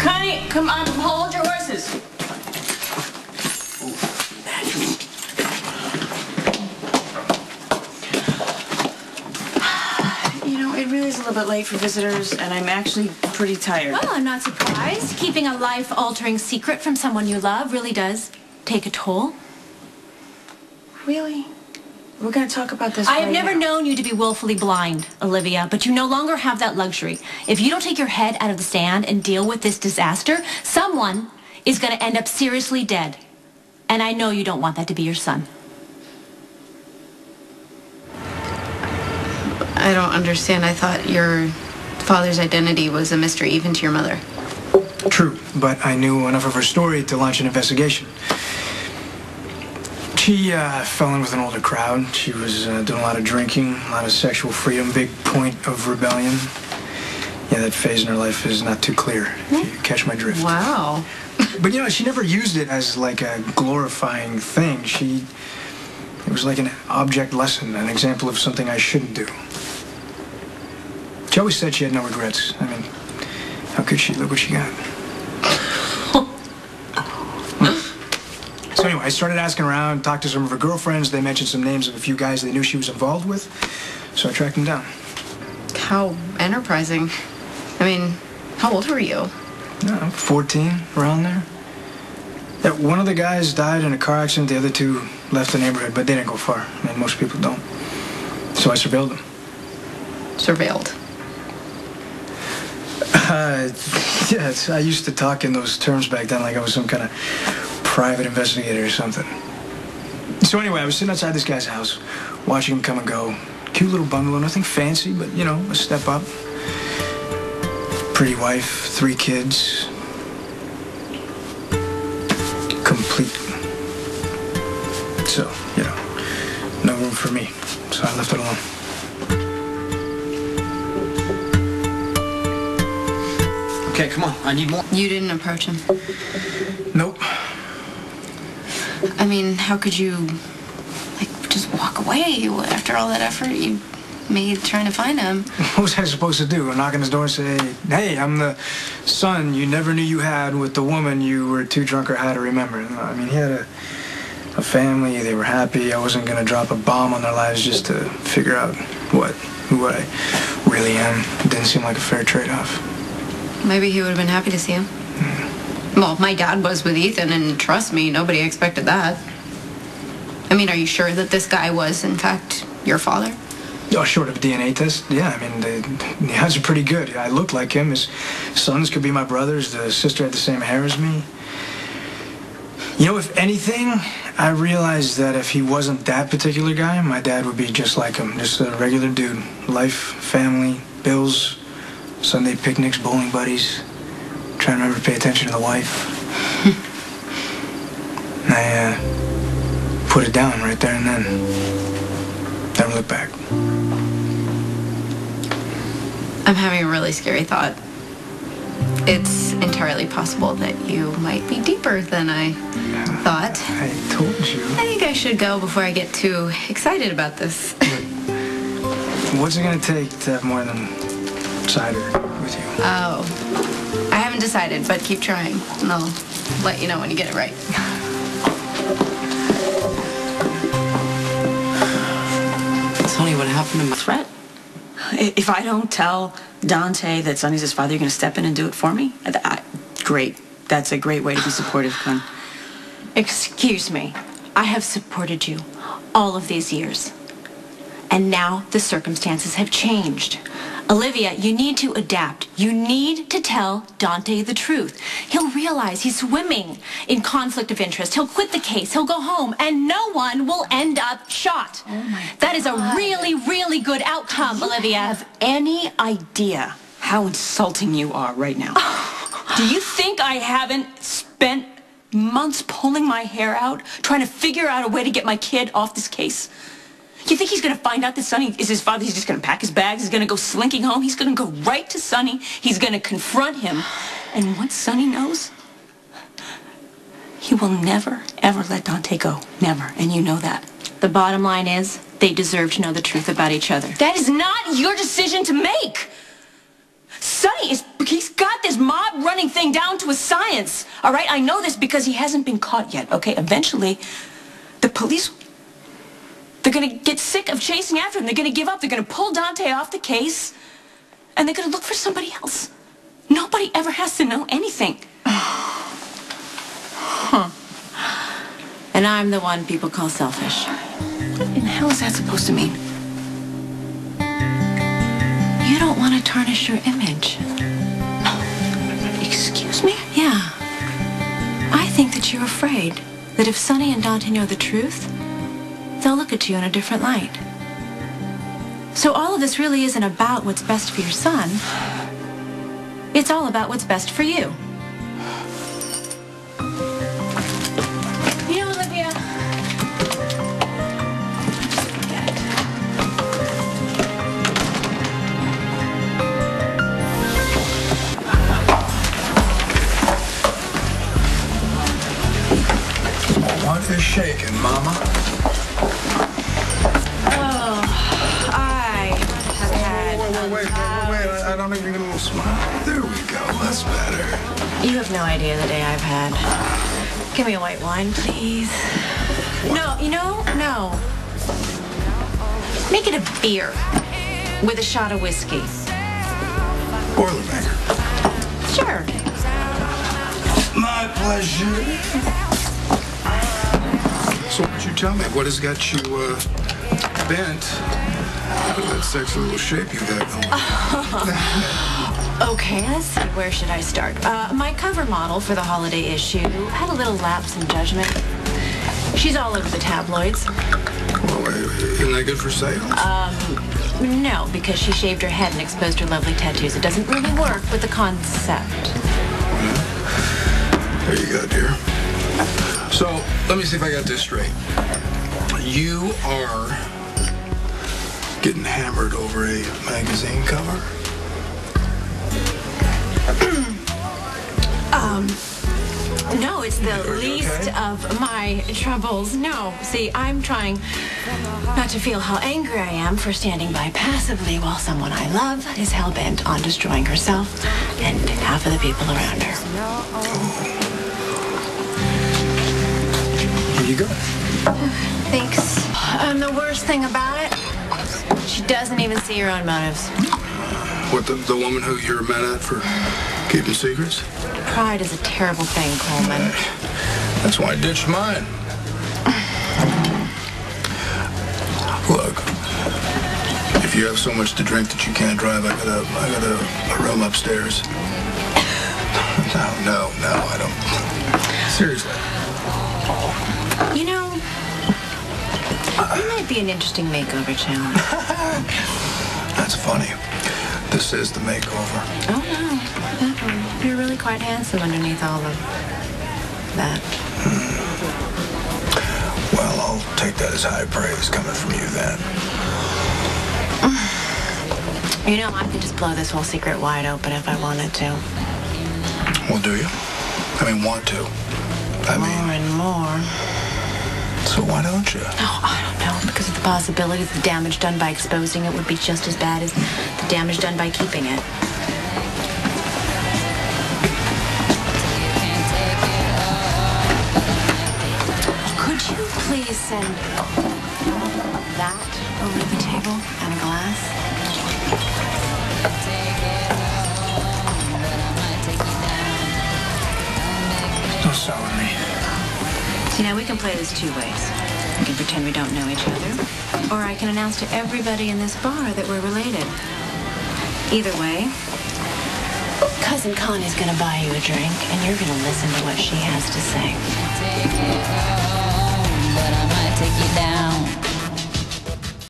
Connie, come on, hold your horses. You know, it really is a little bit late for visitors, and I'm actually pretty tired. Well, I'm not surprised. Keeping a life-altering secret from someone you love really does take a toll. Really? We're going to talk about this I have right never now. known you to be willfully blind, Olivia, but you no longer have that luxury. If you don't take your head out of the sand and deal with this disaster, someone is going to end up seriously dead. And I know you don't want that to be your son. I don't understand. I thought your father's identity was a mystery even to your mother. True, but I knew enough of her story to launch an investigation. She fell in with an older crowd. She was doing a lot of drinking, a lot of sexual freedom, big point of rebellion. Yeah, that phase in her life is not too clear, if you catch my drift. Wow. But, you know, she never used it as, like, a glorifying thing. It was like an object lesson, an example of something I shouldn't do. She always said she had no regrets. I mean, how could she? Look what she got. So anyway, I started asking around, talked to some of her girlfriends. They mentioned some names of a few guys they knew she was involved with. So I tracked them down. How enterprising. I mean, how old were you? 14, around there. Yeah, one of the guys died in a car accident. The other two left the neighborhood, but they didn't go far. I mean, most people don't. So I surveilled them. Surveilled. Yes, I used to talk in those terms back then like I was some kind of private investigator or something. So anyway, I was sitting outside this guy's house, watching him come and go. Cute little bungalow, nothing fancy, but, you know, a step up. Pretty wife, 3 kids. Complete. So, you know, no room for me. So I left it alone. Okay, come on. I need more. You didn't approach him? Nope. I mean, how could you, like, just walk away after all that effort you made trying to find him? What was I supposed to do? Knock on his door and say, hey, I'm the son you never knew you had with the woman you were too drunk or high to remember. I mean, he had a family. They were happy. I wasn't going to drop a bomb on their lives just to figure out who I really am. It didn't seem like a fair trade-off. Maybe he would have been happy to see him. Well, my dad was with Ethan, and trust me, nobody expected that. I mean, are you sure that this guy was, in fact, your father? Oh, short of a DNA test, yeah. I mean, the odds are pretty good. I look like him. His sons could be my brothers. The sister had the same hair as me. You know, if anything, I realized that if he wasn't that particular guy, my dad would be just like him. Just a regular dude. Life, family, bills, Sunday picnics, bowling buddies. Trying to remember to pay attention to the wife. I put it down right there and then. Never look back. I'm having a really scary thought. It's entirely possible that you might be deeper than I thought. I told you. I think I should go before I get too excited about this. What's it gonna take to have more than cider with you? Oh, I haven't decided, but keep trying, and I'll let you know when you get it right. Tell me what happened to my Threat? If I don't tell Dante that Sonny's his father, you're going to step in and do it for me? Great. That's a great way to be supportive, Con. Excuse me. I have supported you all of these years. And now the circumstances have changed. Olivia, you need to adapt. You need to tell Dante the truth. He'll realize he's swimming in conflict of interest. He'll quit the case. He'll go home, and no one will end up shot. Oh my That is a really, really good outcome, Olivia. Have any idea how insulting you are right now? Do you think I haven't spent months pulling my hair out, trying to figure out a way to get my kid off this case? You think he's going to find out that Sonny is his father? He's just going to pack his bags. He's going to go slinking home. He's going to go right to Sonny. He's going to confront him. And once Sonny knows, he will never, ever let Dante go. Never. And you know that. The bottom line is, they deserve to know the truth about each other. That is not your decision to make. Sonny he's got this mob running thing thing down to a science, all right? I know this because he hasn't been caught yet, okay? Eventually, the police, they're going to get sick of chasing after him. They're going to give up. They're going to pull Dante off the case, and they're going to look for somebody else. Nobody ever has to know anything. And I'm the one people call selfish. What in the hell is that supposed to mean? You don't want to tarnish your image. Excuse me? Yeah. I think that you're afraid that if Sonny and Dante know the truth, they'll look at you in a different light. So all of this really isn't about what's best for your son. It's all about what's best for you. You know, Olivia, forget it. What is shaking, Mama? Wait. I don't even get a little smile. There we go. That's better. You have no idea the day I've had. Give me a white wine, please. No, no. Make it a beer with a shot of whiskey. Boilermaker. Sure. My pleasure. So, why don't you tell me what has got you bent out of that sexy little shape you got going? Okay, let's see. Where should I start? My cover model for the holiday issue had a little lapse in judgment. She's all over the tabloids. Well, isn't that good for sales? No, because she shaved her head and exposed her lovely tattoos. It doesn't really work with the concept. Well, there you go, dear. So, let me see if I got this straight. You are getting hammered over a magazine cover? No, it's the least of my troubles. No, see, I'm trying not to feel how angry I am for standing by passively while someone I love is hell-bent on destroying herself and half of the people around her. Here you go. Thanks. And the worst thing about it, she doesn't even see her own motives. What, the woman who you're mad at for keeping secrets? Pride is a terrible thing, Coleman. That's why I ditched mine. Look, if you have so much to drink that you can't drive, I got a room upstairs. No, I don't. Seriously. You know, it might be an interesting makeover challenge. That's funny. This is the makeover. Oh, no. You're really quite handsome underneath all of that. Well, I'll take that as high praise coming from you then. You know, I could just blow this whole secret wide open if I wanted to. Well, do you? I mean, want to. More and more. So why don't you? Oh, I don't know, because of the possibility that the damage done by exposing it would be just as bad as the damage done by keeping it. Could you please send that over to the table and a glass? Don't start with me. See, now we can play this two ways. We can pretend we don't know each other, or I can announce to everybody in this bar that we're related. Either way, Cousin Connie's gonna buy you a drink, and you're gonna listen to what she has to say. Take it home, but I might take you down.